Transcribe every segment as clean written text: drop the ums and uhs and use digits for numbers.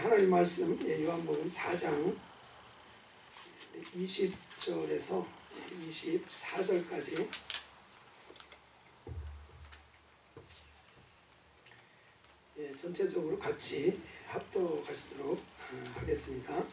하나님 말씀 요한복음 4장 20절에서 24절까지 전체적으로 같이 합독하시도록 하겠습니다.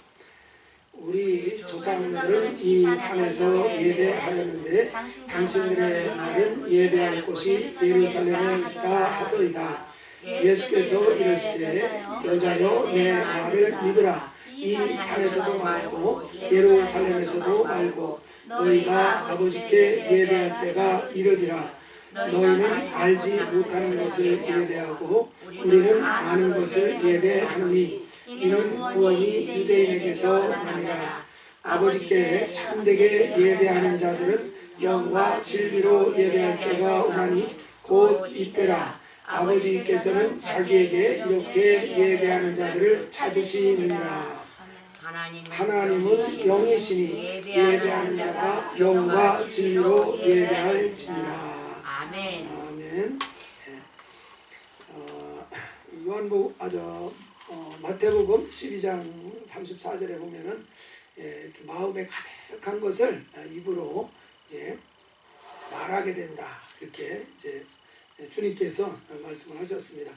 우리 조상들은 이 산에서 예배하였는데 당신들의 말은 예배할 곳이 예루살렘에 있다 하더이다. 예수께서 이르시되 여자여 내 말을 믿으라. 이 산에서도 말고 예루살렘에서도 말고 너희가 아버지께 예배할 때가 이르리라. 너희는 알지 못하는 것을 예배하고 우리는 아는 것을 예배하노니 이는 구원이 유대인에게서 나니라. 아버지께 참되게 예배하는 자들은 영과 진리로 예배할 때가 오나니 곧 이때라. 아버지께서는 자기에게 이렇게 예배하는 자들을 찾으시느니라. 하나님은 영이시니 예배하는 자가 영과 진리로 예배할지니라. 아멘. 아멘. 마태복음 12장 34절에 보면은 이렇게 마음에 가득한 것을 입으로 이제 말하게 된다. 이렇게 이제 주님께서 말씀을 하셨습니다.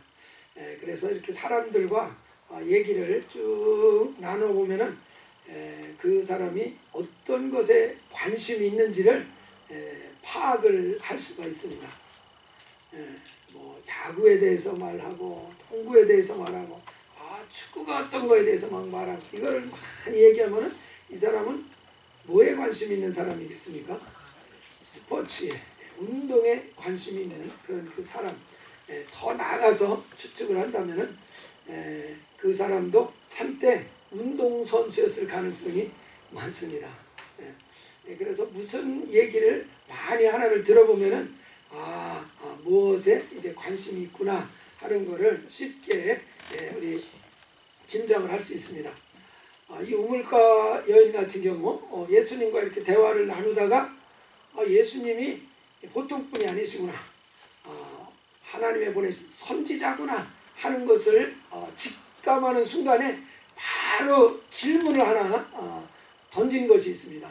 그래서 이렇게 사람들과 얘기를 쭉 나눠보면은 그 사람이 어떤 것에 관심이 있는지를 파악을 할 수가 있습니다. 뭐 야구에 대해서 말하고 농구에 대해서 말하고 축구가 어떤 거에 대해서 막 말하고 이거를 많이 얘기하면은 이 사람은 뭐에 관심이 있는 사람이겠습니까? 스포츠에, 운동에 관심이 있는 그런 그 사람. 더 나아가서 추측을 한다면은 그 사람도 한때 운동선수였을 가능성이 많습니다. 그래서 무슨 얘기를 많이 하나를 들어보면은 무엇에 이제 관심이 있구나 하는 것을 쉽게 우리 짐작을 할 수 있습니다. 이 우물가 여인 같은 경우 예수님과 이렇게 대화를 나누다가 예수님이 보통 분이 아니시구나, 하나님의 보내신 선지자구나 하는 것을 직감하는 순간에 바로 질문을 하나 던진 것이 있습니다.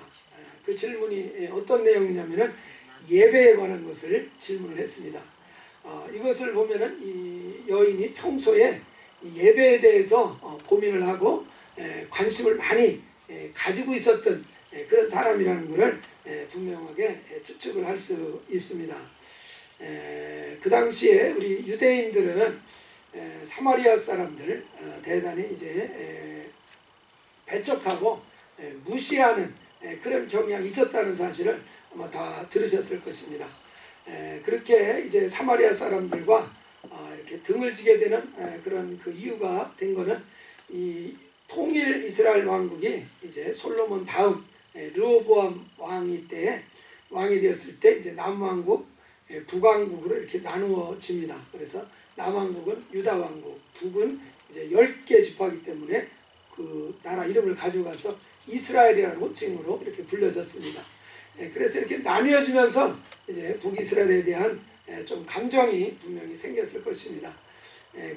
그 질문이 어떤 내용이냐면은 예배에 관한 것을 질문을 했습니다. 이것을 보면은 이 여인이 평소에 예배에 대해서 고민을 하고 관심을 많이 가지고 있었던 그런 사람이라는 것을 분명하게 추측을 할 수 있습니다. 그 당시에 우리 유대인들은 사마리아 사람들 대단히 이제 배척하고 무시하는 그런 경향이 있었다는 사실을 아마 다 들으셨을 것입니다. 그렇게 이제 사마리아 사람들과 이렇게 등을 지게 되는 그런 그 이유가 된 거는 이 통일 이스라엘 왕국이 이제 솔로몬 다음 르호보암 왕이 되었을 때 이제 남왕국, 북왕국으로 이렇게 나누어집니다. 그래서 남왕국은 유다 왕국, 북은 이제 10개 지파이기 때문에 그 나라 이름을 가져가서 이스라엘이라는 호칭으로 이렇게 불려졌습니다. 그래서 이렇게 나뉘어지면서 이제 북이스라엘에 대한 좀 감정이 분명히 생겼을 것입니다.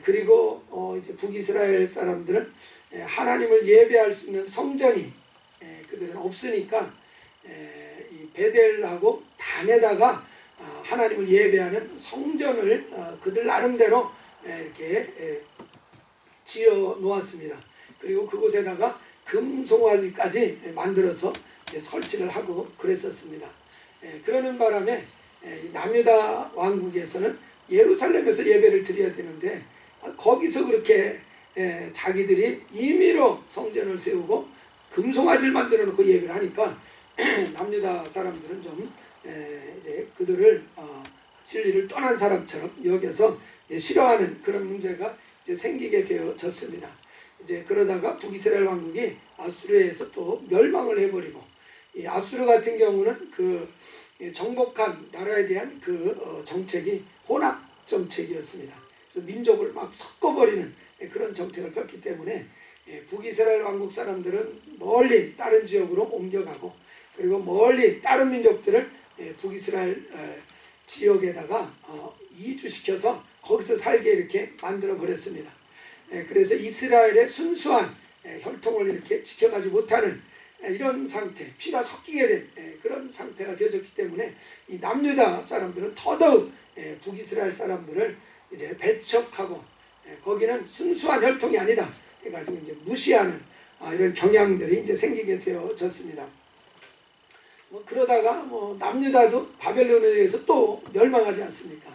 그리고 이제 북이스라엘 사람들은 하나님을 예배할 수 있는 성전이 그들은 없으니까 이 베델하고 단에다가 하나님을 예배하는 성전을 그들 나름대로 이렇게 지어 놓았습니다. 그리고 그곳에다가 금송아지까지 만들어서 설치를 하고 그랬었습니다. 그러는 바람에 남유다 왕국에서는 예루살렘에서 예배를 드려야 되는데 거기서 그렇게 자기들이 임의로 성전을 세우고 금송아지를 만들어 놓고 예배를 하니까 남유다 사람들은 좀 이제 그들을 진리를 떠난 사람처럼 여겨서 싫어하는 그런 문제가 이제 생기게 되어졌습니다. 이제 그러다가 북이스라엘 왕국이 아수르에서 또 멸망을 해버리고, 이 아수르 같은 경우는 그 정복한 나라에 대한 그 정책이 혼합 정책이었습니다. 민족을 막 섞어버리는 그런 정책을 폈기 때문에 북이스라엘 왕국 사람들은 멀리 다른 지역으로 옮겨가고, 그리고 멀리 다른 민족들을 북이스라엘 지역에다가 이주시켜서 거기서 살게 이렇게 만들어 버렸습니다. 그래서 이스라엘의 순수한 혈통을 이렇게 지켜가지 못하는 이런 상태, 피가 섞이게 된 그런 상태가 되어졌기 때문에 이 남유다 사람들은 더더욱 북이스라엘 사람들을 이제 배척하고 거기는 순수한 혈통이 아니다 해가지고 이제 무시하는 이런 경향들이 이제 생기게 되어졌습니다. 그러다가 남유다도 바벨론에 의해서 또 멸망하지 않습니까?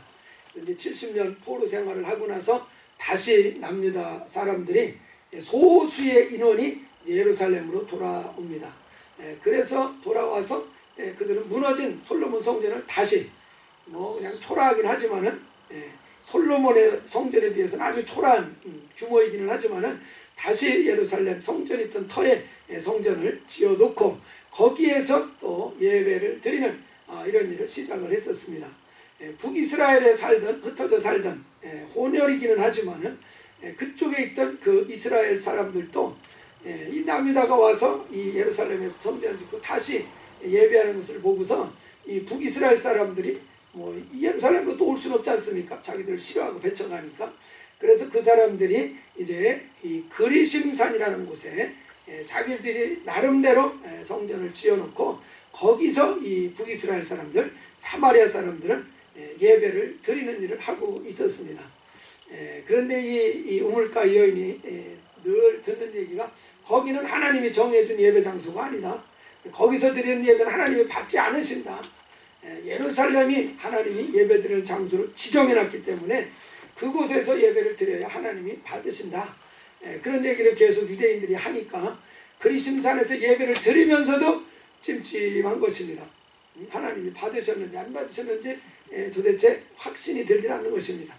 이제 70년 포로 생활을 하고 나서 다시 남유다 사람들이 소수의 인원이 예루살렘으로 돌아옵니다. 그래서 돌아와서 그들은 무너진 솔로몬 성전을 다시 그냥 초라하긴 하지만은 솔로몬의 성전에 비해서는 아주 초라한 규모이기는 하지만은 다시 예루살렘 성전이 있던 터에 성전을 지어놓고 거기에서 또 예배를 드리는 이런 일을 시작을 했었습니다. 북이스라엘에 살던 흩어져 살던 혼혈이기는 하지만은 그쪽에 있던 그 이스라엘 사람들도 이 남유다가 와서 이 예루살렘에서 성전을 짓고 다시 예배하는 것을 보고서 이 북이스라엘 사람들이 이 예루살렘으로 또 올 수는 없지 않습니까? 자기들을 싫어하고 배척하니까. 그래서 그 사람들이 이제 이 그리심산이라는 곳에 자기들이 나름대로 성전을 지어놓고 거기서 이 북이스라엘 사람들, 사마리아 사람들은 예배를 드리는 일을 하고 있었습니다. 그런데 이 우물가 여인이 늘 듣는 얘기가 거기는 하나님이 정해준 예배 장소가 아니다. 거기서 드리는 예배는 하나님이 받지 않으신다. 예루살렘이 하나님이 예배 드리는 장소로 지정해놨기 때문에 그곳에서 예배를 드려야 하나님이 받으신다. 그런 얘기를 계속 유대인들이 하니까 그리심산에서 예배를 드리면서도 찜찜한 것입니다. 하나님이 받으셨는지 안 받으셨는지 도대체 확신이 들지 않는 것입니다.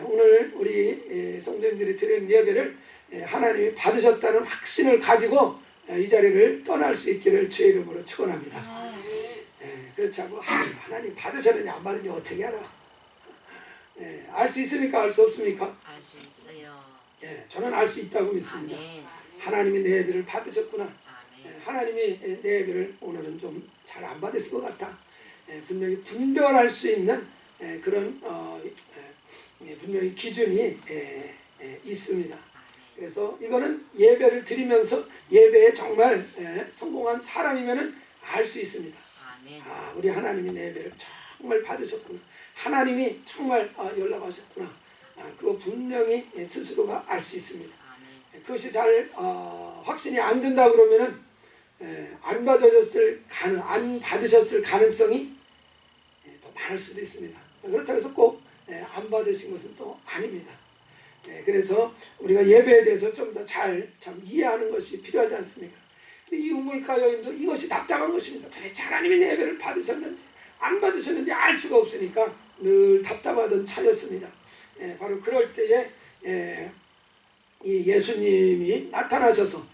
오늘 우리 성도님들이 드리는 예배를 하나님이 받으셨다는 확신을 가지고 이 자리를 떠날 수 있기를 주의 이름으로 축원합니다. 그렇지 않고 하나님 받으셨는지 안 받으는지 어떻게 알아? 알 수 있습니까? 알 수 없습니까? 알 수 있어요. 저는 알 수 있다고 믿습니다. 아멘. 하나님이 내 예배를 받으셨구나. 아멘. 하나님이 내 예배를 오늘은 좀 잘 안 받으실 것 같다. 분명히 분별할 수 있는 그런 분명히 기준이 있습니다. 그래서 이거는 예배를 드리면서 예배에 정말 성공한 사람이면은 알 수 있습니다. 아멘. 우리 하나님이 내 예배를 정말 받으셨구나. 하나님이 정말 연락하셨구나. 그거 분명히 스스로가 알 수 있습니다. 아멘. 그것이 잘 확신이 안 든다 그러면은 안 받으셨을 가능성이 더 많을 수도 있습니다. 그렇다고 해서 꼭 안 받으신 것은 또 아닙니다. 그래서 우리가 예배에 대해서 좀 더 잘 이해하는 것이 필요하지 않습니까? 이 우물가 여인도 이것이 답답한 것입니다. 도대체 하나님이 내 예배를 받으셨는지 안 받으셨는지 알 수가 없으니까 늘 답답하던 차였습니다. 바로 그럴 때에 이 예수님이 나타나셔서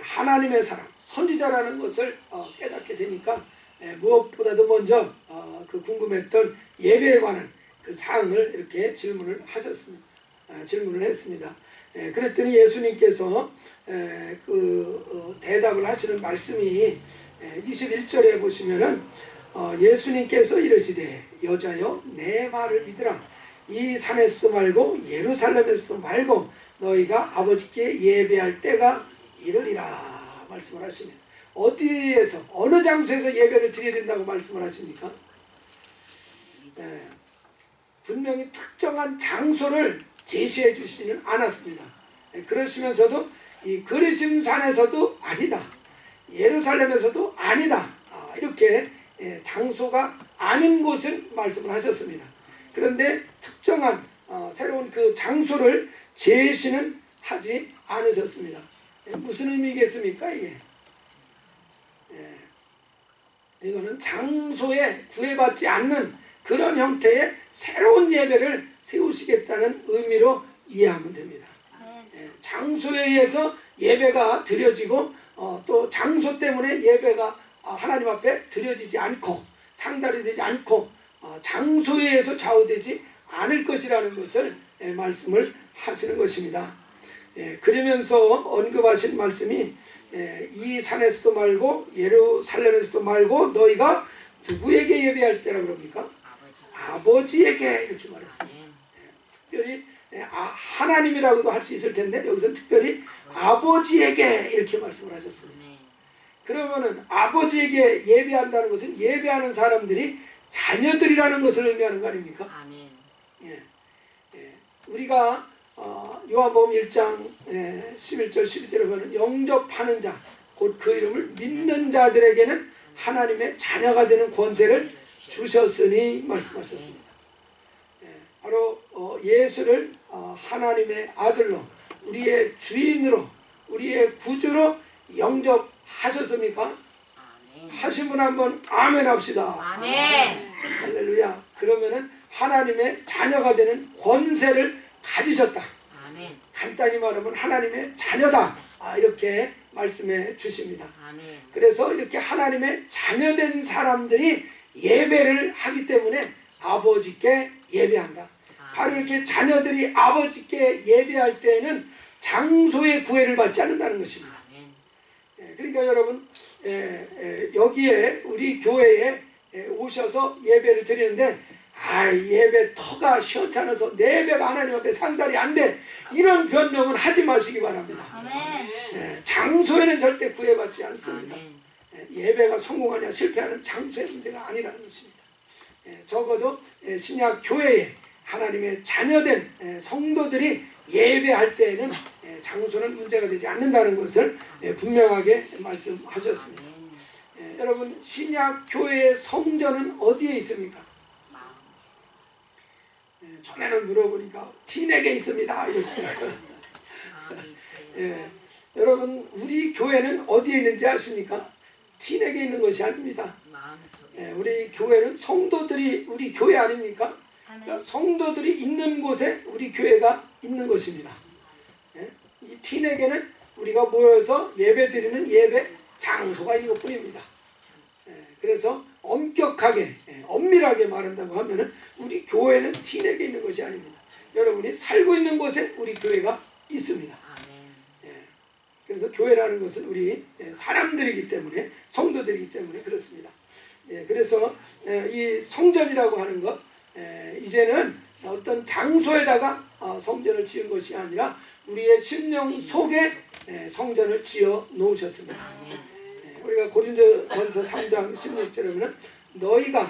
하나님의 사람, 선지자라는 것을 깨닫게 되니까 무엇보다도 먼저 그 궁금했던 예배에 관한 그 사항을 이렇게 질문을 하셨습니다. 질문을 했습니다. 그랬더니 예수님께서 대답을 하시는 말씀이 21절에 보시면은 예수님께서 이르시되 여자여 내 말을 믿으라. 이 산에서도 말고 예루살렘에서도 말고 너희가 아버지께 예배할 때가 이르리라 말씀을 하십니다. 어디에서 어느 장소에서 예배를 드려야 된다고 말씀을 하십니까? 분명히 특정한 장소를 제시해 주시지는 않았습니다. 그러시면서도 이 그리심산에서도 아니다. 예루살렘에서도 아니다. 이렇게 장소가 아닌 곳을 말씀을 하셨습니다. 그런데 특정한 새로운 그 장소를 제시는 하지 않으셨습니다. 무슨 의미겠습니까 이게? 이거는 장소에 구애받지 않는 그런 형태의 새로운 예배를 세우시겠다는 의미로 이해하면 됩니다. 장소에 의해서 예배가 드려지고 또 장소 때문에 예배가 하나님 앞에 드려지지 않고 상달이 되지 않고 장소에 의해서 좌우되지 않을 것이라는 것을 말씀을 하시는 것입니다. 그러면서 언급하신 말씀이 이 산에서도 말고 예루살렘에서도 말고 너희가 누구에게 예배할 때라 그럽니까? 아버지에게 이렇게 말했습니다. 특별히 하나님이라고도 할 수 있을 텐데 여기서 특별히 아버지에게 이렇게 말씀을 하셨습니다. 아멘. 그러면은 아버지에게 예배한다는 것은 예배하는 사람들이 자녀들이라는 것을 의미하는 거 아닙니까? 아멘. 예. 우리가 요한복음 1장 11절 12절에 보면 영접하는 자 곧 그 이름을 믿는 자들에게는 하나님의 자녀가 되는 권세를 주셨으니 말씀하셨습니다. 바로 예수를 하나님의 아들로 우리의 주인으로 우리의 구주로 영접하셨습니까? 아멘. 하신 분 한번 아멘 합시다. 아멘. 할렐루야. 그러면은 하나님의 자녀가 되는 권세를 가지셨다. 아멘. 간단히 말하면 하나님의 자녀다. 이렇게 말씀해 주십니다. 아멘. 그래서 이렇게 하나님의 자녀된 사람들이 예배를 하기 때문에 아버지께 예배한다. 바로 이렇게 자녀들이 아버지께 예배할 때에는 장소의 구애를 받지 않는다는 것입니다. 아멘. 그러니까 여러분 여기에 우리 교회에 오셔서 예배를 드리는데 예배 터가 시원찮아서 내 예배가 하나님 앞에 상달이 안 돼, 이런 변명은 하지 마시기 바랍니다. 아멘. 장소에는 절대 구애받지 않습니다. 아멘. 예배가 성공하냐 실패하는 장소의 문제가 아니라는 것입니다. 적어도 신약 교회에 하나님의 자녀된 성도들이 예배할 때에는 장소는 문제가 되지 않는다는 것을 분명하게 말씀하셨습니다. 여러분, 신약 교회의 성전은 어디에 있습니까? 전에는 물어보니까 틴에게 있습니다 이러시더라고요. 여러분, 우리 교회는 어디에 있는지 아십니까? 틴에게 있는 것이 아닙니다. 우리 교회는 성도들이 우리 교회 아닙니까? 그러니까 성도들이 있는 곳에 우리 교회가 있는 것입니다. 이 틴에게는 우리가 모여서 예배드리는 예배 장소가 이것뿐입니다. 그래서 엄격하게 엄밀하게 말한다고 하면은 우리 교회는 틴에게 있는 것이 아닙니다. 여러분이 살고 있는 곳에 우리 교회가 있습니다. 그래서 교회라는 것은 우리 사람들이기 때문에, 성도들이기 때문에 그렇습니다. 그래서 이 성전이라고 하는 것, 이제는 어떤 장소에다가 성전을 지은 것이 아니라 우리의 심령 속에 성전을 지어 놓으셨습니다. 우리가 고린도전서 3장 16절에 보면 너희가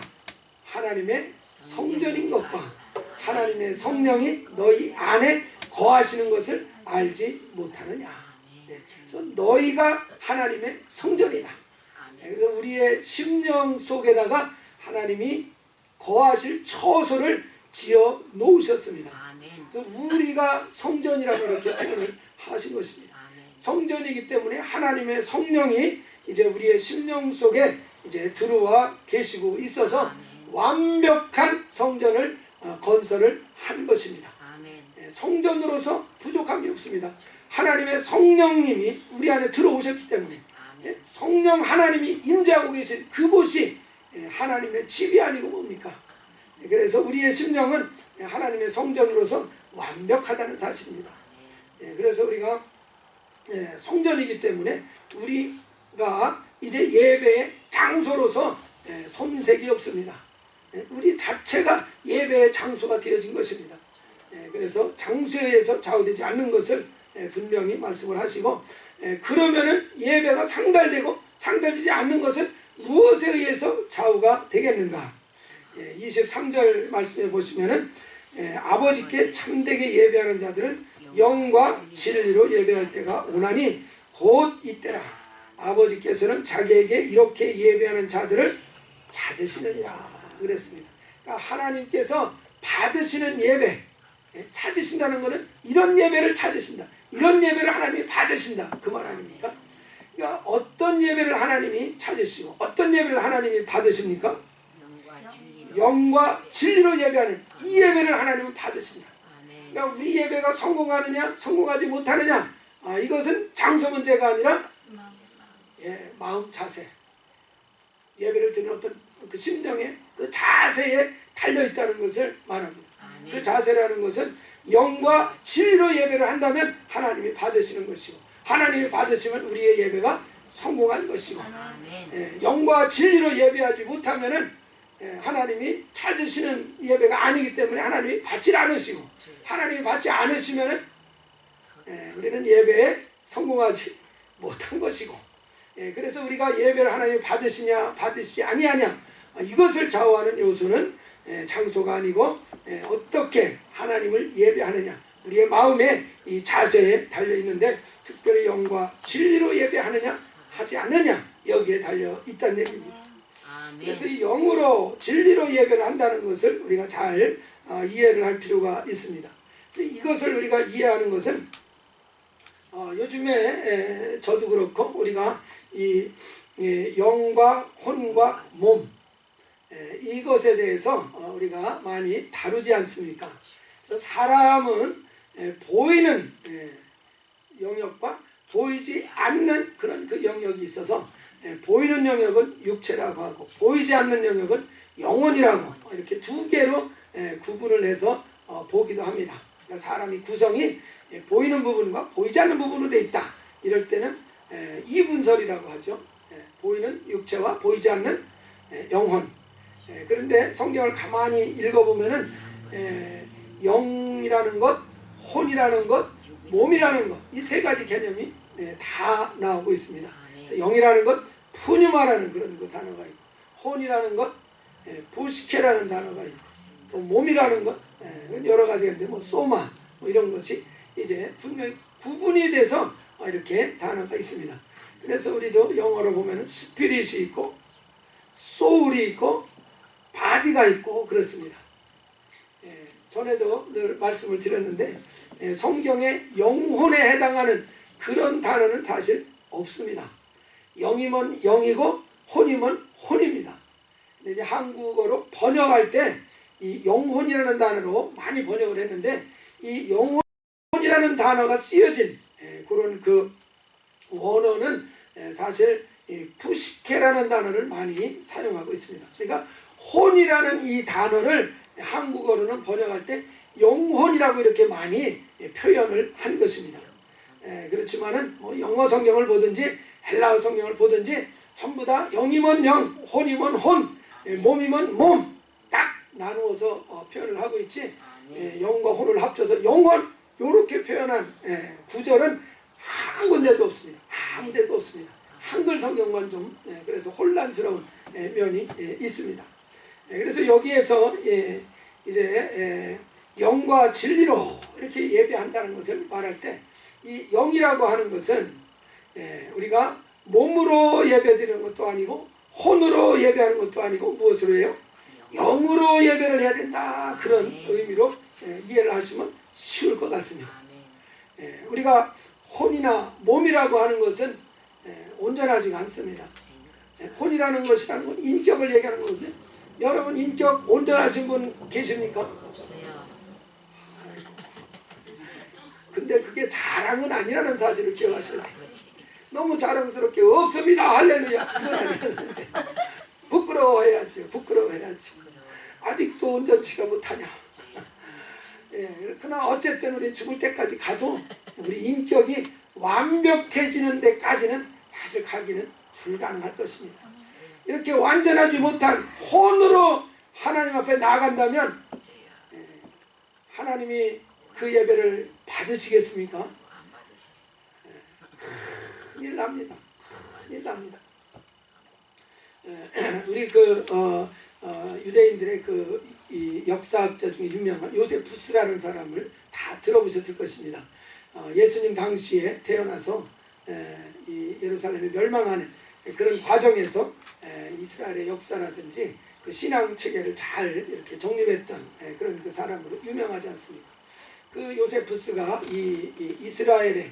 하나님의 성전인 것과 하나님의 성령이 너희 안에 거하시는 것을 알지 못하느냐. 그래서 너희가 하나님의 성전이다. 그래서 우리의 심령 속에다가 하나님이 거하실 처소를 지어 놓으셨습니다. 그래서 우리가 성전이라고 이렇게 표현을 하신 것입니다. 성전이기 때문에 하나님의 성령이 이제 우리의 심령 속에 이제 들어와 계시고 있어서 완벽한 성전을 건설을 한 것입니다. 성전으로서 부족함이 없습니다. 하나님의 성령님이 우리 안에 들어오셨기 때문에 성령 하나님이 임재하고 계신 그곳이 하나님의 집이 아니고 뭡니까? 그래서 우리의 심령은 하나님의 성전으로서 완벽하다는 사실입니다. 그래서 우리가 성전이기 때문에 우리가 이제 예배의 장소로서 손색이 없습니다. 우리 자체가 예배의 장소가 되어진 것입니다. 그래서 장소에 의해서 좌우되지 않는 것을 분명히 말씀을 하시고, 그러면은 예배가 상달되고 상달되지 않는 것은 무엇에 의해서 좌우가 되겠는가? 23절 말씀에 보시면은 아버지께 참되게 예배하는 자들은 영과 진리로 예배할 때가 오나니 곧 이때라. 아버지께서는 자기에게 이렇게 예배하는 자들을 찾으시느니라 그랬습니다. 그러니까 하나님께서 받으시는 예배, 찾으신다는 것은 이런 예배를 찾으신다, 이런 예배를 하나님이 받으신다, 그 말 아닙니까? 그러니까 어떤 예배를 하나님이 찾으시고 어떤 예배를 하나님이 받으십니까? 영과 진리로 예배하는 이 예배를 하나님은 받으신다. 그러니까 우리 예배가 성공하느냐 성공하지 못하느냐, 이것은 장소 문제가 아니라 마음 자세, 예배를 드리는 어떤 그 심령의 그 자세에 달려있다는 것을 말합니다. 그 자세라는 것은 영과 진리로 예배를 한다면 하나님이 받으시는 것이고, 하나님이 받으시면 우리의 예배가 성공한 것이고, 영과 진리로 예배하지 못하면은 하나님이 찾으시는 예배가 아니기 때문에 하나님이 받지 않으시고, 하나님이 받지 않으시면은 우리는 예배에 성공하지 못한 것이고, 그래서 우리가 예배를 하나님이 받으시냐 받으시지 아니하냐, 이것을 좌우하는 요소는 장소가 아니고 어떻게 하나님을 예배하느냐, 우리의 마음의 이 자세에 달려 있는데, 특별히 영과 진리로 예배하느냐 하지 않느냐, 여기에 달려 있다는 얘기입니다. 그래서 이 영으로 진리로 예배를 한다는 것을 우리가 잘 이해를 할 필요가 있습니다. 그래서 이것을 우리가 이해하는 것은 요즘에 저도 그렇고 우리가 이 영과 혼과 몸, 이것에 대해서 우리가 많이 다루지 않습니까? 그래서 사람은 보이는 영역과 보이지 않는 그런 그 영역이 있어서, 보이는 영역은 육체라고 하고 보이지 않는 영역은 영혼이라고, 이렇게 두 개로 구분을 해서 보기도 합니다. 그러니까 사람이 구성이 보이는 부분과 보이지 않는 부분으로 되어 있다. 이럴 때는 이분설이라고 하죠. 보이는 육체와 보이지 않는 영혼. 그런데 성경을 가만히 읽어보면은 영이라는 것, 혼이라는 것, 몸이라는 것, 이 세 가지 개념이 다 나오고 있습니다. 그래서 영이라는 것, 푸뉴마라는 그런 그 단어가 있고, 혼이라는 것, 부시케라는 단어가 있고, 또 몸이라는 것, 여러 가지가 있는데 뭐 소마 뭐 이런 것이 이제 분명히 구분이 돼서 이렇게 단어가 있습니다. 그래서 우리도 영어로 보면은 스피릿이 있고 소울이 있고 바디가 있고 그렇습니다. 전에도 늘 말씀을 드렸는데 성경에 영혼에 해당하는 그런 단어는 사실 없습니다. 영이면 영이고 혼이면 혼입니다. 근데 이제 한국어로 번역할 때 이 영혼이라는 단어로 많이 번역을 했는데, 이 영혼이라는 단어가 쓰여진 그런 그 원어는 사실 푸시케라는 단어를 많이 사용하고 있습니다. 그러니까 혼이라는 이 단어를 한국어로는 번역할 때 영혼이라고 이렇게 많이 표현을 한 것입니다. 그렇지만은 뭐 영어 성경을 보든지 헬라어 성경을 보든지 전부 다 영이면 영, 혼이면 혼, 몸이면 몸, 딱 나누어서 표현을 하고 있지, 영과 혼을 합쳐서 영혼 이렇게 표현한 구절은 한 군데도 없습니다. 아무 데도 없습니다. 한글 성경만 좀 그래서 혼란스러운 면이 있습니다. 그래서 여기에서 이제 영과 진리로 이렇게 예배한다는 것을 말할 때, 이 영이라고 하는 것은 우리가 몸으로 예배드리는 것도 아니고 혼으로 예배하는 것도 아니고 무엇으로 해요? 영으로 예배를 해야 된다, 그런 의미로 이해를 하시면 쉬울 것 같습니다. 우리가 혼이나 몸이라고 하는 것은 온전하지가 않습니다. 혼이라는 것이라는 건 인격을 얘기하는 거거든요. 여러분 인격 온전하신 분 계십니까? 없어요. 근데 그게 자랑은 아니라는 사실을 기억하셔야 돼요. 너무 자랑스럽게 없습니다, 할렐루야, 이건 아니었는데 부끄러워해야죠. 부끄러워해야죠. 아직도 온전치가 못하냐. 그러나 어쨌든 우리 죽을 때까지 가도 우리 인격이 완벽해지는 데까지는 사실 가기는 불가능할 것입니다. 이렇게 완전하지 못한 혼으로 하나님 앞에 나아간다면 하나님이 그 예배를 받으시겠습니까? 큰일 납니다. 큰일 납니다. 우리 유대인들의 이 역사학자 중에 유명한 요세푸스라는 사람을 다 들어보셨을 것입니다. 예수님 당시에 태어나서 이 예루살렘이 멸망하는 그런 과정에서 이스라엘의 역사라든지 그 신앙 체계를 잘 이렇게 정립했던 그런 그 사람으로 유명하지 않습니까? 그 요세푸스가 이 이스라엘의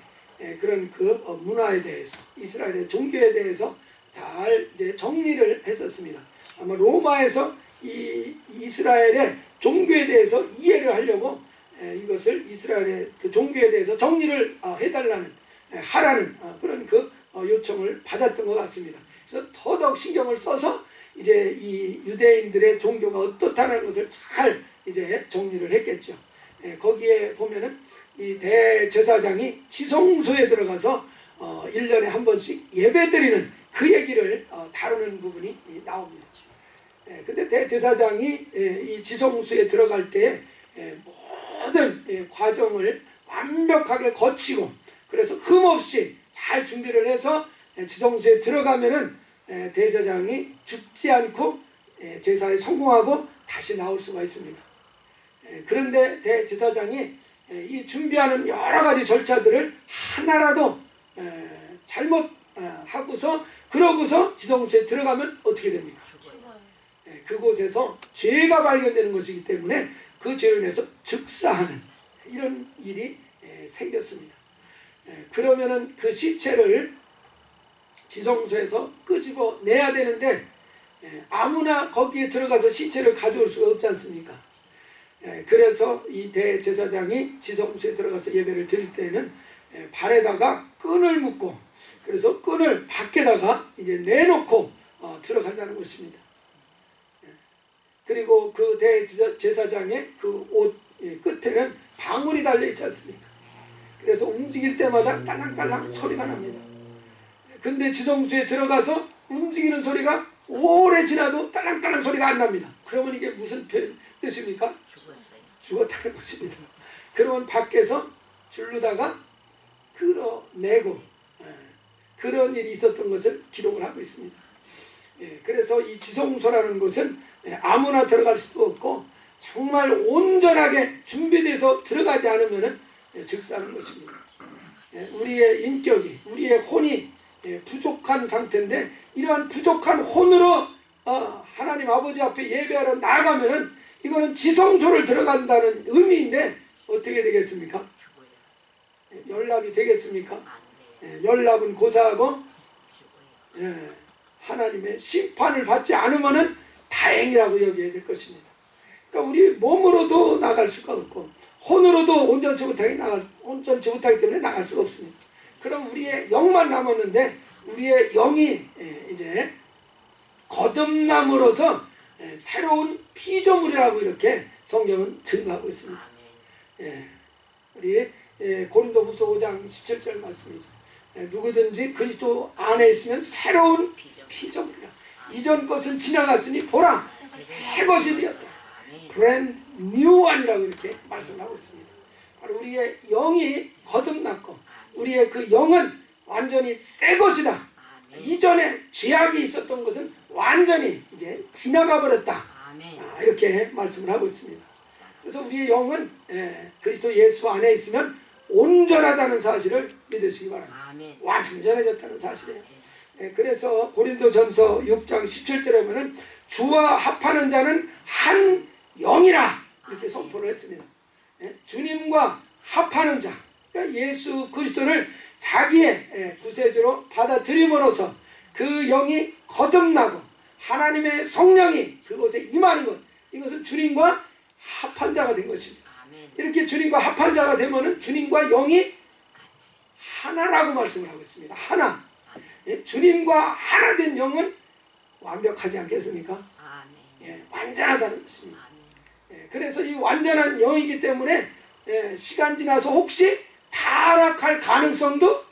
그런 그 문화에 대해서, 이스라엘의 종교에 대해서 잘 이제 정리를 했었습니다. 아마 로마에서 이 이스라엘의 종교에 대해서 이해를 하려고 이것을 이스라엘의 그 종교에 대해서 정리를 해달라는, 하라는 그런 그 요청을 받았던 것 같습니다. 그래서 더더욱 신경을 써서 이제 이 유대인들의 종교가 어떻다는 것을 잘 이제 정리를 했겠죠. 거기에 보면은 이 대제사장이 지성소에 들어가서 1년에 한 번씩 예배드리는 그 얘기를 다루는 부분이 나옵니다. 근데 대제사장이 이 지성소에 들어갈 때 모든 과정을 완벽하게 거치고 그래서 흠없이 잘 준비를 해서 지성소에 들어가면은 대제사장이 죽지 않고 제사에 성공하고 다시 나올 수가 있습니다. 그런데 대제사장이 이 준비하는 여러 가지 절차들을 하나라도 잘못 하고서 그러고서 지성소에 들어가면 어떻게 됩니까? 그곳에서 죄가 발견되는 것이기 때문에 그 죄로 인해서 즉사하는 이런 일이 생겼습니다. 그러면은 그 시체를 지성소에서 끄집어 내야 되는데 아무나 거기에 들어가서 시체를 가져올 수가 없지 않습니까? 그래서 이 대제사장이 지성소에 들어가서 예배를 드릴 때는 발에다가 끈을 묶고 그래서 끈을 밖에다가 이제 내놓고 들어간다는 것입니다. 그리고 그 대제사장의 그 옷 끝에는 방울이 달려있지 않습니까? 그래서 움직일 때마다 딸랑딸랑 소리가 납니다. 근데 지성소에 들어가서 움직이는 소리가 오래 지나도 딸랑딸랑 소리가 안 납니다. 그러면 이게 무슨 뜻입니까? 죽었다는 것입니다. 그러면 밖에서 줄르다가 끌어내고 그런 일이 있었던 것을 기록을 하고 있습니다. 그래서 이 지성소라는 것은 아무나 들어갈 수도 없고 정말 온전하게 준비돼서 들어가지 않으면 즉사하는 것입니다. 우리의 인격이 우리의 혼이 부족한 상태인데 이러한 부족한 혼으로 하나님 아버지 앞에 예배하러 나아가면은 이거는 지성소를 들어간다는 의미인데 어떻게 되겠습니까? 연락이 되겠습니까? 연락은 고사하고 하나님의 심판을 받지 않으면은 다행이라고 여겨야 될 것입니다. 그러니까 우리 몸으로도 나갈 수가 없고 혼으로도 온전치 못하기 때문에 나갈 수가 없습니다. 그럼 우리의 영만 남았는데 우리의 영이 이제 거듭남으로서 새로운 피조물이라고 이렇게 성경은 증거하고 있습니다. 우리 고린도후서 5장 17절 말씀이죠. 누구든지 그리스도 안에 있으면 새로운 피조물이라. 이전 것은 지나갔으니 보라 새 것이 되었다. brand new one이라고 이렇게 말씀하고 있습니다. 바로 우리의 영이 거듭났고 우리의 그 영은 완전히 새 것이다. 이전에 죄악이 있었던 것은 완전히 이제 지나가 버렸다. 이렇게 말씀을 하고 있습니다. 그래서 우리의 영은 그리스도 예수 안에 있으면 온전하다는 사실을 믿으시기 바랍니다. 완전해졌다는 사실이에요. 그래서 고린도전서 6장 17절에 보면 주와 합하는 자는 한 영이라 이렇게 선포를 했습니다. 주님과 합하는 자, 그러니까 예수 그리스도를 자기의 구세주로 받아들임으로써 그 영이 거듭나고 하나님의 성령이 그곳에 임하는 것, 이것은 주님과 합한 자가 된 것입니다. 이렇게 주님과 합한 자가 되면은 주님과 영이 하나라고 말씀을 하고 있습니다. 하나. 주님과 하나 된 영은 완벽하지 않겠습니까? 완전하다는 것입니다. 그래서 이 완전한 영이기 때문에 시간 지나서 혹시 타락할 가능성도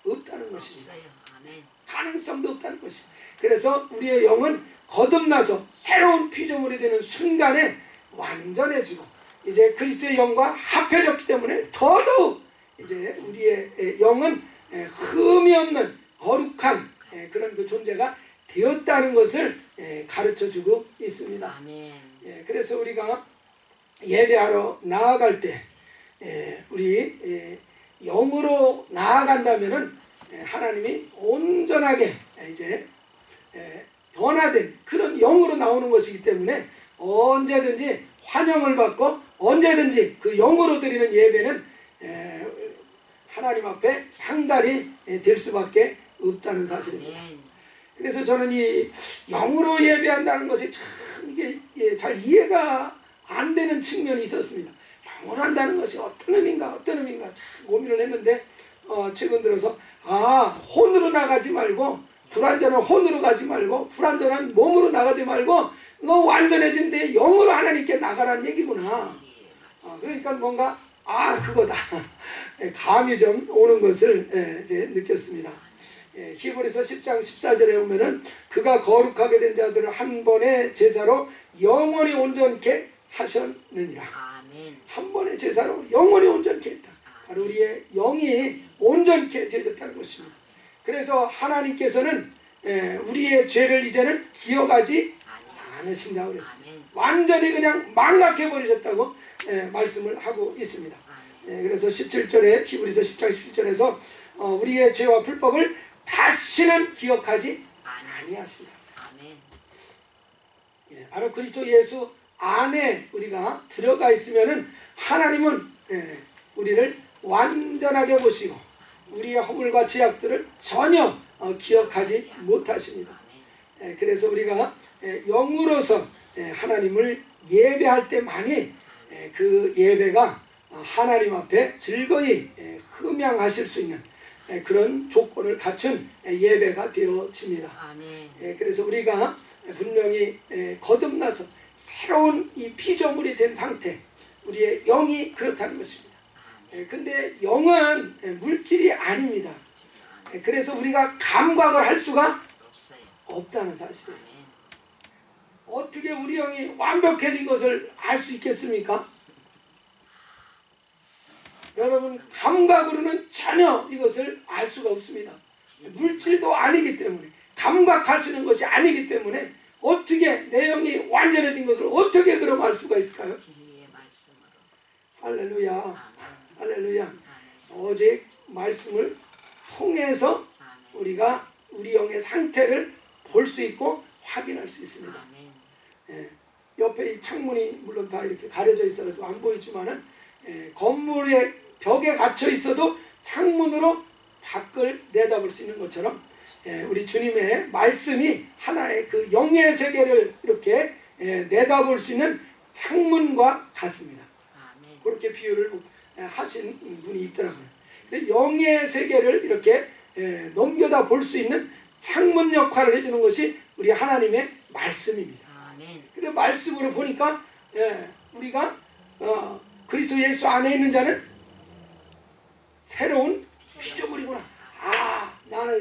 없다는 것입니다. 가능성도 없다는 것입니다. 그래서 우리의 영은 거듭나서 새로운 피조물이 되는 순간에 완전해지고 이제 그리스도의 영과 합해졌기 때문에 더더욱 이제 우리의 영은 흠이 없는 거룩한 그런 그 존재가 되었다는 것을 가르쳐주고 있습니다. 그래서 우리가 예배하러 나아갈 때 우리 영으로 나아간다면은 하나님이 온전하게 이제 변화된 그런 영으로 나오는 것이기 때문에 언제든지 환영을 받고 언제든지 그 영으로 드리는 예배는 하나님 앞에 상달이 될 수밖에 없다는 사실입니다. 그래서 저는 이 영으로 예배한다는 것이 참 이게 잘 이해가 안 되는 측면이 있었습니다. 영으로 한다는 것이 어떤 의미인가 참 고민을 했는데 최근 들어서 혼으로 나가지 말고 불완전한 혼으로 가지 말고 불완전한 몸으로 나가지 말고 너 완전해진데 영으로 하나님께 나가라는 얘기구나. 그러니까 뭔가 그거다 감이 좀 오는 것을 이제 느꼈습니다. 히브리서 10장 14절에 보면은 그가 거룩하게 된 자들을 한 번의 제사로 영원히 온전케 하셨느니라. 아멘. 한 번의 제사로 영원히 온전케 했다. 바로 우리의 영이 온전케 되어졌다는 것입니다. 그래서 하나님께서는 우리의 죄를 이제는 기억하지 않으신다고 그랬습니다. 아멘. 완전히 그냥 망각해 버리셨다고 말씀을 하고 있습니다. 그래서 17절에 히브리서 10장 17절에서 우리의 죄와 불법을 다시는 기억하지 아니하신다. 아멘. 바로 그리스도 예수 안에 우리가 들어가 있으면은 하나님은 우리를 완전하게 보시고 우리의 허물과 죄악들을 전혀 기억하지 못하십니다. 그래서 우리가 영으로서 하나님을 예배할 때만이 그 예배가 하나님 앞에 즐거이 흠양하실 수 있는 그런 조건을 갖춘 예배가 되어집니다. 아멘. 그래서 우리가 분명히 거듭나서 새로운 이 피조물이 된 상태, 우리의 영이 그렇다는 것입니다. 근데 영은 물질이 아닙니다. 그래서 우리가 감각을 할 수가 없어요. 없다는 사실이에요. 아멘. 어떻게 우리 영이 완벽해진 것을 알 수 있겠습니까? 여러분, 감각으로는 전혀 이것을 알 수가 없습니다. 물질도 아니기 때문에, 감각할 수 있는 것이 아니기 때문에 어떻게 내 영이 완전해진 것을 어떻게 그럼 알 수가 있을까요? 진리의 말씀으로. 할렐루야, 아멘. 할렐루야. 아멘. 어제 말씀을 통해서 아멘. 우리가 우리 영의 상태를 볼 수 있고 확인할 수 있습니다. 아멘. 옆에 이 창문이 물론 다 이렇게 가려져 있어가지고 안 보이지만은 건물의 벽에 갇혀 있어도 창문으로 밖을 내다볼 수 있는 것처럼 우리 주님의 말씀이 하나의 그 영의 세계를 이렇게 내다볼 수 있는 창문과 같습니다. 아멘. 그렇게 비유를 하신 분이 있더라고요. 영의 세계를 이렇게 넘겨다 볼 수 있는 창문 역할을 해주는 것이 우리 하나님의 말씀입니다. 아멘. 근데 말씀으로 보니까 우리가 그리스도 예수 안에 있는 자는 새로운 피조물이구나. 아, 나는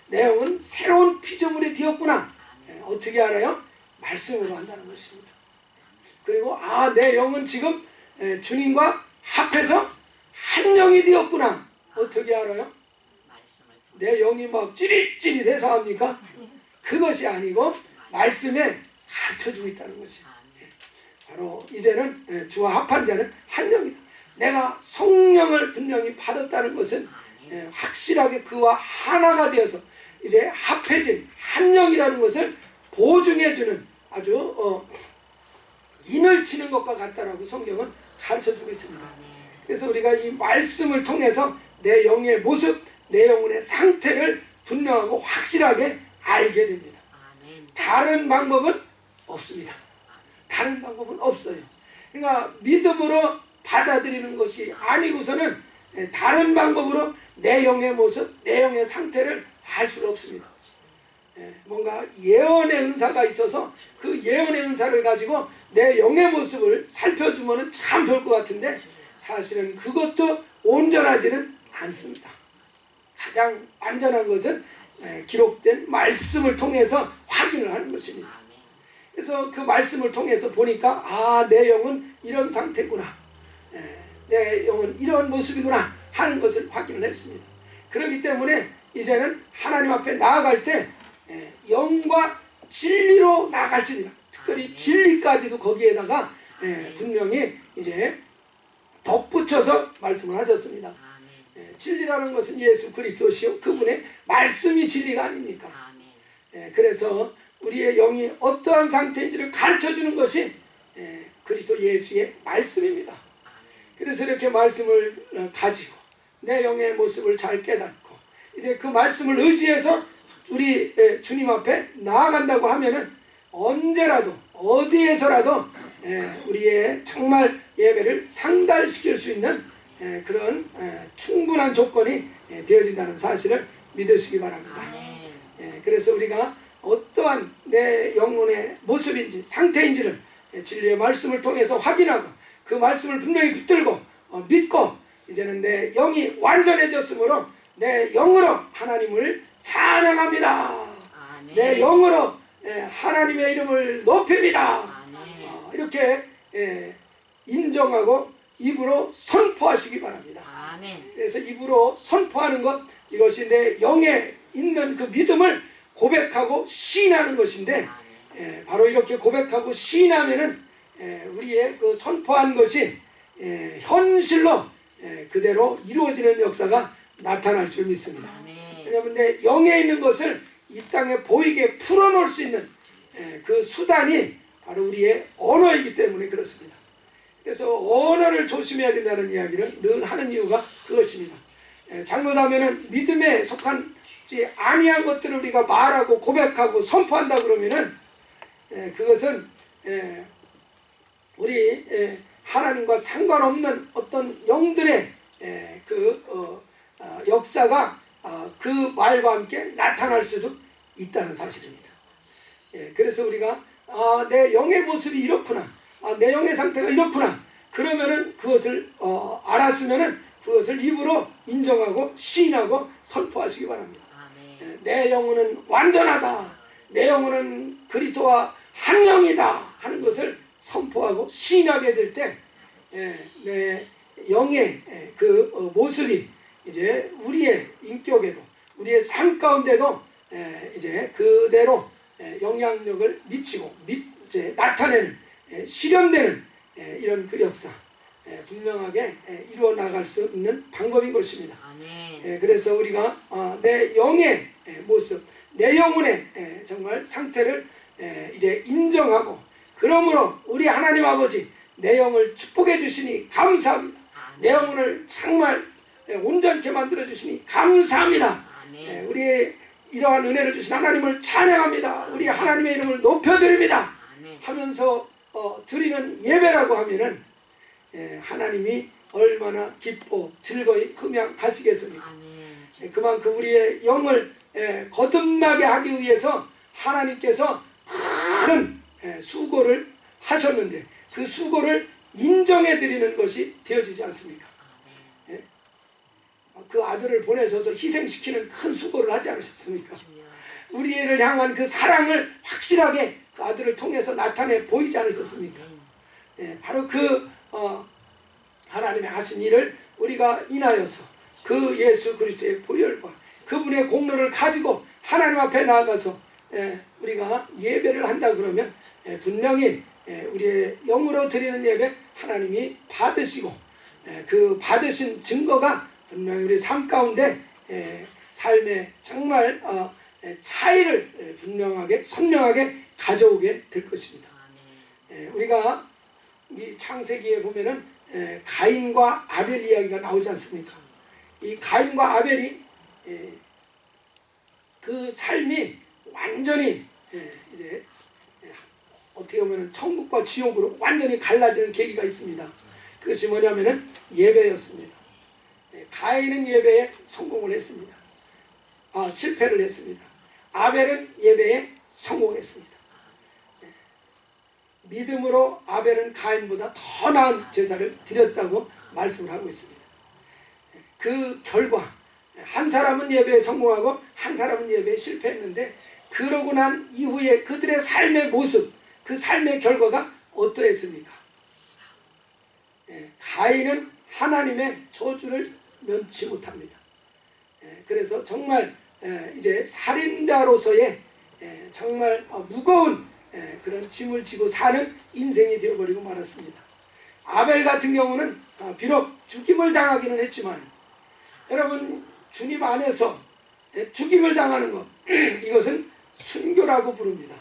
내 영은 새로운 피조물이 되었구나. 어떻게 알아요? 말씀으로 한다는 것입니다. 그리고 내 영은 지금 주님과 합해서 한 영이 되었구나. 어떻게 알아요? 말씀을 통해. 내 영이 막 찌릿찌릿해서 합니까? 그것이 아니고 말씀에 가르쳐주고 있다는 것이. 아멘. 바로 이제는 주와 합한 자는 한 영이다. 내가 성령을 분명히 받았다는 것은 확실하게 그와 하나가 되어서 이제 합해진 한 영이라는 것을 보증해주는 아주 인을 치는 것과 같다라고 성경은 가르쳐주고 있습니다. 아멘. 그래서 우리가 이 말씀을 통해서 내 영의 모습, 내 영혼의 상태를 분명하고 확실하게 알게 됩니다. 아멘. 다른 방법은 없습니다. 다른 방법은 없어요. 그러니까 믿음으로 받아들이는 것이 아니고서는 다른 방법으로 내 영의 모습, 내 영의 상태를 알 수가 없습니다. 뭔가 예언의 은사가 있어서 그 예언의 은사를 가지고 내 영의 모습을 살펴주면 참 좋을 것 같은데 사실은 그것도 온전하지는 않습니다. 가장 안전한 것은 기록된 말씀을 통해서 확인을 하는 것입니다. 아멘. 그래서 그 말씀을 통해서 보니까 내 영은 이런 상태구나, 내 영은 이런 모습이구나 하는 것을 확인을 했습니다. 그렇기 때문에 이제는 하나님 앞에 나아갈 때 영과 진리로 나아갈지니라. 특별히 진리까지도 거기에다가 분명히 이제 덧붙여서 말씀을 하셨습니다. 아멘. 진리라는 것은 예수 그리스도시요 그분의 말씀이 진리가 아닙니까? 아멘. 그래서 우리의 영이 어떠한 상태인지를 가르쳐주는 것이 그리스도 예수의 말씀입니다. 그래서 이렇게 말씀을 가지고 내 영의 모습을 잘 깨닫고 이제 그 말씀을 의지해서 우리 주님 앞에 나아간다고 하면은 언제라도 어디에서라도 우리의 정말 예배를 상달시킬 수 있는 그런 충분한 조건이 되어진다는 사실을 믿으시기 바랍니다. 아멘. 그래서 우리가 어떠한 내 영혼의 모습인지 상태인지를 진리의 말씀을 통해서 확인하고 그 말씀을 분명히 붙들고 믿고 이제는 내 영이 완전해졌으므로 내 영으로 하나님을 찬양합니다. 아멘. 내 영으로 하나님의 이름을 높입니다. 아멘. 이렇게 인정하고 입으로 선포하시기 바랍니다. 아멘. 그래서 입으로 선포하는 것, 이것이 내 영에 있는 그 믿음을 고백하고 시인하는 것인데, 바로 이렇게 고백하고 시인하면은 우리의 그 선포한 것이 현실로 그대로 이루어지는 역사가 나타날 줄 믿습니다. 아멘. 왜냐하면 내 영에 있는 것을 이 땅에 보이게 풀어놓을 수 있는 그 수단이 바로 우리의 언어이기 때문에 그렇습니다. 그래서 언어를 조심해야 된다는 이야기를 늘 하는 이유가 그것입니다. 잘못하면은 믿음에 속한지 아니한 것들을 우리가 말하고 고백하고 선포한다 그러면은 그것은 우리 하나님과 상관없는 어떤 영들의 그 역사가 그 말과 함께 나타날 수도 있다는 사실입니다. 그래서 우리가 내 영의 모습이 이렇구나, 내 영의 상태가 이렇구나, 그러면은 그것을 알았으면은 그것을 입으로 인정하고 시인하고 선포하시기 바랍니다. 아멘. 내 영혼은 완전하다, 내 영혼은 그리스도와 한 영이다 하는 것을 선포하고 시인하게 될 때 내 영의 그 모습이 이제 우리의 인격에도 우리의 삶 가운데도 이제 그대로 영향력을 미치고 이제 나타내는 실현되는 이런 그 역사 분명하게 이루어 나갈 수 있는 방법인 것입니다. 아멘. 그래서 우리가 내 영의 모습, 내 영혼의 정말 상태를 이제 인정하고, 그러므로 우리 하나님 아버지 내 영을 축복해 주시니 감사합니다. 내 영혼을 정말 온전케 만들어 주시니 감사합니다. 아멘. 우리의 이러한 은혜를 주신 하나님을 찬양합니다. 우리 하나님의 이름을 높여드립니다 아멘. 하면서 드리는 예배라고 하면은 하나님이 얼마나 기뻐 즐거이 금양하시겠습니까? 아멘. 그만큼 우리의 영을 거듭나게 하기 위해서 하나님께서 큰 수고를 하셨는데 그 수고를 인정해 드리는 것이 되어지지 않습니까? 그 아들을 보내셔서 희생시키는 큰 수고를 하지 않으셨습니까? 우리를 향한 그 사랑을 확실하게 그 아들을 통해서 나타내 보이지 않으셨습니까? 바로 그 하나님의 하신 일을 우리가 인하여서 그 예수 그리스도의 보혈과 그분의 공로를 가지고 하나님 앞에 나아가서 우리가 예배를 한다 그러면 분명히 우리의 영으로 드리는 예배 하나님이 받으시고 그 받으신 증거가 분명히 우리 삶 가운데 삶의 정말 차이를 분명하게 선명하게 가져오게 될 것입니다. 우리가 이 창세기에 보면은 가인과 아벨 이야기가 나오지 않습니까? 이 가인과 아벨이 그 삶이 완전히 이제 어떻게 보면 천국과 지옥으로 완전히 갈라지는 계기가 있습니다. 그것이 뭐냐면은 예배였습니다. 가인은 예배에 성공을 했습니다. 실패를 했습니다. 아벨은 예배에 성공했습니다. 믿음으로 아벨은 가인보다 더 나은 제사를 드렸다고 말씀을 하고 있습니다. 그 결과 한 사람은 예배에 성공하고 한 사람은 예배에 실패했는데, 그러고 난 이후에 그들의 삶의 모습, 그 삶의 결과가 어떠했습니까? 가인은 하나님의 저주를 면치 못합니다. 그래서 정말 이제 살인자로서의 정말 무거운 그런 짐을 지고 사는 인생이 되어버리고 말았습니다. 아벨 같은 경우는 비록 죽임을 당하기는 했지만, 여러분 주님 안에서 죽임을 당하는 것, 이것은 순교라고 부릅니다.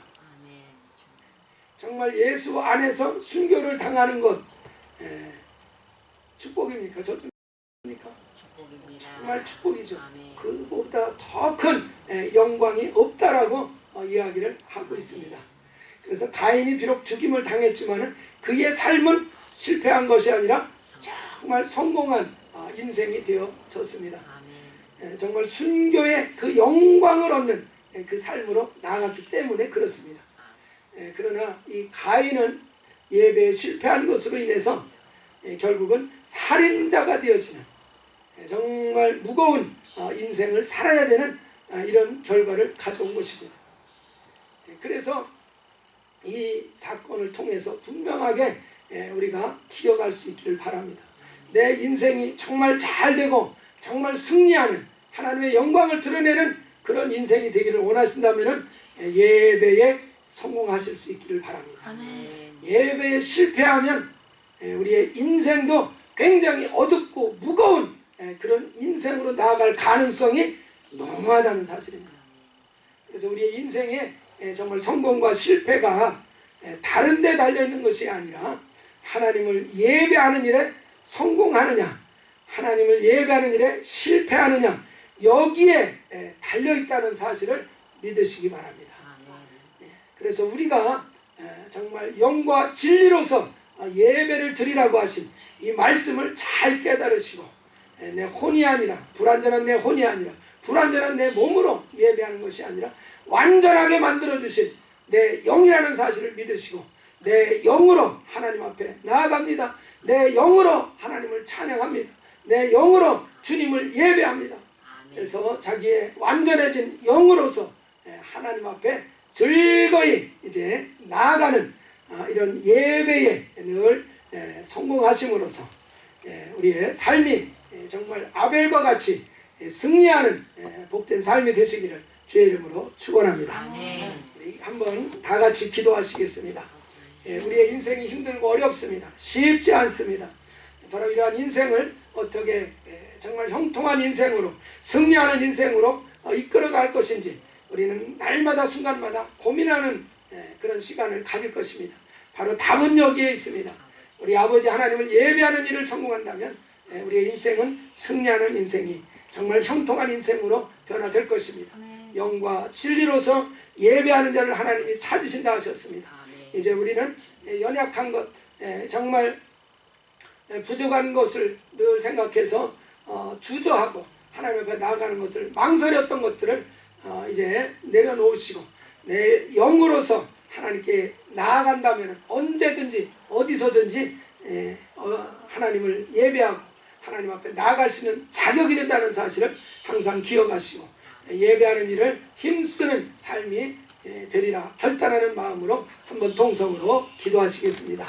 정말 예수 안에서 순교를 당하는 것 축복입니까? 저주입니까? 축복입니다. 정말 축복이죠. 아멘. 그보다 더 큰 영광이 없다라고 이야기를 하고 있습니다. 그래서 가인이 비록 죽임을 당했지만은 그의 삶은 실패한 것이 아니라 정말 성공한 인생이 되어졌습니다. 아멘. 정말 순교의 그 영광을 얻는 그 삶으로 나아갔기 때문에 그렇습니다. 그러나 이 가인은 예배에 실패한 것으로 인해서 결국은 살인자가 되어지는 정말 무거운 인생을 살아야 되는 이런 결과를 가져온 것입니다. 그래서 이 사건을 통해서 분명하게 우리가 기억할 수 있기를 바랍니다. 내 인생이 정말 잘 되고 정말 승리하는 하나님의 영광을 드러내는 그런 인생이 되기를 원하신다면 예배에 성공하실 수 있기를 바랍니다. 아멘. 예배에 실패하면 우리의 인생도 굉장히 어둡고 무거운 그런 인생으로 나아갈 가능성이 농후하다는 사실입니다. 그래서 우리의 인생에 정말 성공과 실패가 다른 데 달려있는 것이 아니라 하나님을 예배하는 일에 성공하느냐, 하나님을 예배하는 일에 실패하느냐, 여기에 달려있다는 사실을 믿으시기 바랍니다. 그래서 우리가 정말 영과 진리로서 예배를 드리라고 하신 이 말씀을 잘 깨달으시고 내 혼이 아니라, 불완전한 내 혼이 아니라 불완전한 내 몸으로 예배하는 것이 아니라 완전하게 만들어주신 내 영이라는 사실을 믿으시고 내 영으로 하나님 앞에 나아갑니다. 내 영으로 하나님을 찬양합니다. 내 영으로 주님을 예배합니다. 그래서 자기의 완전해진 영으로서 하나님 앞에 즐거이 이제 나아가는 이런 예배에 늘 성공하심으로써 우리의 삶이 정말 아벨과 같이 승리하는 복된 삶이 되시기를 주의 이름으로 축원합니다. 우리 한번 다 같이 기도하시겠습니다. 우리의 인생이 힘들고 어렵습니다. 쉽지 않습니다. 바로 이러한 인생을 어떻게 정말 형통한 인생으로, 승리하는 인생으로 이끌어갈 것인지 우리는 날마다 순간마다 고민하는 그런 시간을 가질 것입니다. 바로 답은 여기에 있습니다. 우리 아버지 하나님을 예배하는 일을 성공한다면 우리의 인생은 승리하는 인생이 정말 형통한 인생으로 변화될 것입니다. 영과 진리로서 예배하는 자를 하나님이 찾으신다 하셨습니다. 이제 우리는 연약한 것, 정말 부족한 것을 늘 생각해서 주저하고 하나님 앞에 나아가는 것을 망설였던 것들을 이제 내려놓으시고 내 영으로서 하나님께 나아간다면 언제든지 어디서든지 하나님을 예배하고 하나님 앞에 나아갈 수 있는 자격이 된다는 사실을 항상 기억하시고 예배하는 일을 힘쓰는 삶이 되리라 결단하는 마음으로 한번 동성으로 기도하시겠습니다.